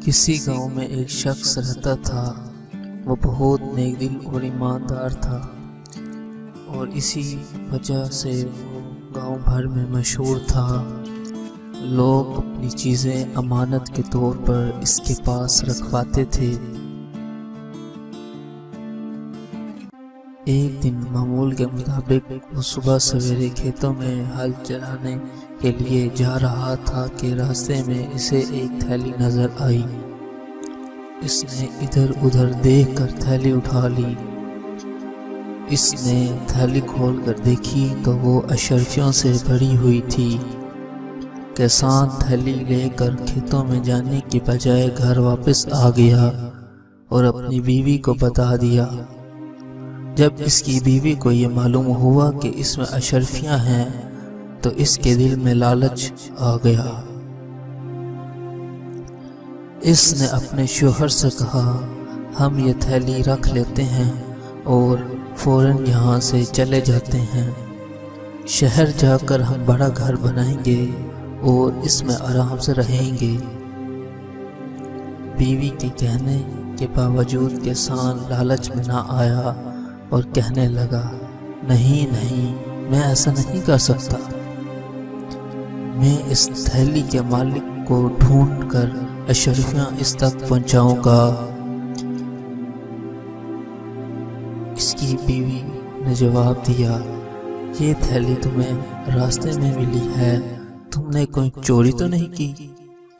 کسی گاؤں میں ایک شخص رہتا تھا۔ وہ بہت نیک دل اور ایماندار تھا، اور اسی وجہ سے وہ گاؤں بھر میں مشہور تھا۔ لوگ اپنی چیزیں امانت کے طور پر اس کے پاس رکھواتے تھے۔ ایک دن معمول کے مطابق وہ صبح سویرے کھیتوں میں ہل چلانے کے لیے جا رہا تھا کہ راستے میں اسے ایک تھیلی نظر آئی۔ اس نے ادھر ادھر دیکھ کر تھیلی اٹھا لی۔ اس نے تھیلی کھول کر دیکھی تو وہ اشرفیوں سے بھری ہوئی تھی۔ کسان تھیلی لے کر کھیتوں میں جانے کی بجائے گھر واپس آ گیا اور اپنی بیوی کو بتا دیا۔ جب اس کی بیوی کو یہ معلوم ہوا کہ اس میں اشرفیاں ہیں تو اس کے دل میں لالچ آ گیا۔ اس نے اپنے شوہر سے کہا، ہم یہ تھیلی رکھ لیتے ہیں اور فوراً یہاں سے چلے جاتے ہیں۔ شہر جا کر ہم بڑا گھر بنائیں گے اور اس میں آرام سے رہیں گے۔ بیوی کے کہنے کے باوجود کسان لالچ میں نہ آیا اور کہنے لگا، نہیں نہیں، میں ایسا نہیں کر سکتا۔ میں اس تھیلی کے مالک کو ڈھونڈ کر اشرفیاں اس تک پہنچاؤں گا۔ اس کی بیوی نے جواب دیا، یہ تھیلی تمہیں راستے میں ملی ہے، تم نے کوئی چوری تو نہیں کی؟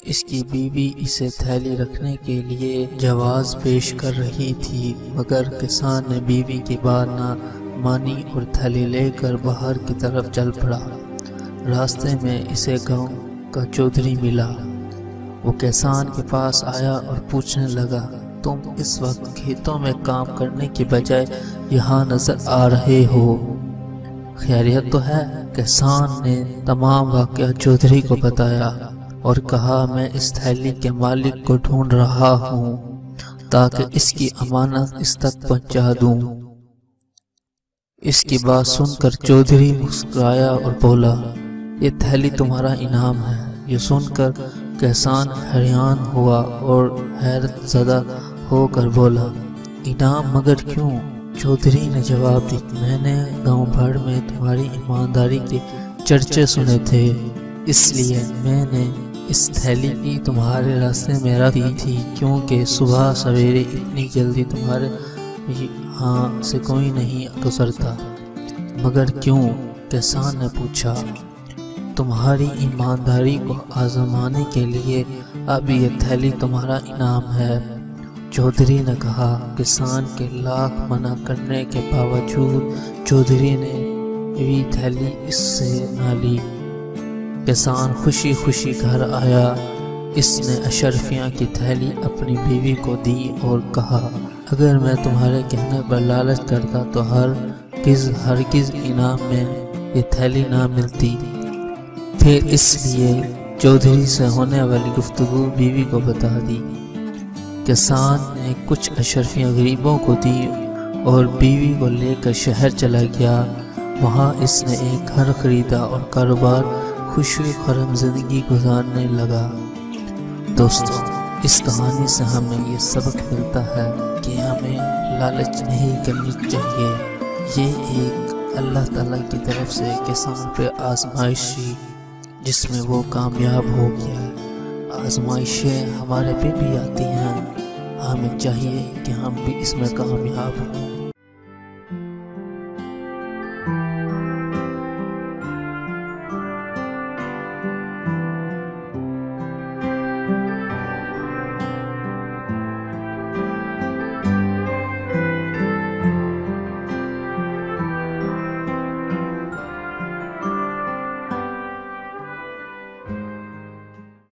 اس کی بیوی اسے تھیلی رکھنے کے لیے جواز پیش کر رہی تھی، مگر کسان نے بیوی کی بات نہ مانی اور تھیلی لے کر باہر کی طرف چل پڑا۔ راستے میں اسے گاؤں کا چودھری ملا۔ وہ کسان کے پاس آیا اور پوچھنے لگا، تم اس وقت کھیتوں میں کام کرنے کی بجائے یہاں نظر آ رہے ہو، خیریت تو ہے؟ کسان نے تمام واقعہ چودھری کو بتایا اور کہا، میں اس تھیلی کے مالک کو ڈھونڈ رہا ہوں تاکہ اس کی امانت اس تک پہنچا دوں۔ اس کی بات سن کر چودھری مسکرایا اور بولا، یہ تھیلی تمہارا انعام ہے۔ یہ سن کر کسان حیران ہوا اور حیرت زدہ ہو کر بولا، انعام مگر کیوں؟ چودھری نے جواب دیا، میں نے گاؤں بھر میں تمہاری ایمانداری کے چرچے سنے تھے، اس لیے میں نے اس تھیلی کی تمہارے راستے میں رکھی تھی، کیونکہ صبح سویرے اتنی جلدی تمہارے یہاں سے کوئی نہیں گزرتا۔ مگر کیوں؟ کسان نے پوچھا۔ تمہاری ایمانداری کو آزمانے کے لیے اب یہ تھیلی تمہارا انعام ہے، چودھری نے کہا۔ کسان کے لاکھ منع کرنے کے باوجود چودھری نے بھی تھیلی اس سے نہ لی۔ کسان خوشی خوشی گھر آیا۔ اس نے اشرفیاں کی تھیلی اپنی بیوی کو دی اور کہا، اگر میں تمہارے کہنے پر لالچ کرتا تو ہرگز انعام میں یہ تھیلی نہ ملتی۔ پھر اس لیے چودھری سے ہونے والی گفتگو بیوی کو بتا دی۔ کسان نے کچھ اشرفیاں غریبوں کو دی اور بیوی کو لے کر شہر چلا گیا۔ وہاں اس نے ایک گھر خریدا اور کاروبار خوش و خرم زندگی گزارنے لگا۔ دوستو، اس کہانی سے ہمیں یہ سبق ملتا ہے کہ ہمیں لالچ نہیں کرنی چاہیے۔ یہ ایک اللہ تعالیٰ کی طرف سے کسان پہ آزمائش تھی جس میں وہ کامیاب ہو گیا۔ آزمائشیں ہمارے پہ بھی آتی ہیں، ہمیں چاہیے کہ ہم بھی اس میں کامیاب ہوں۔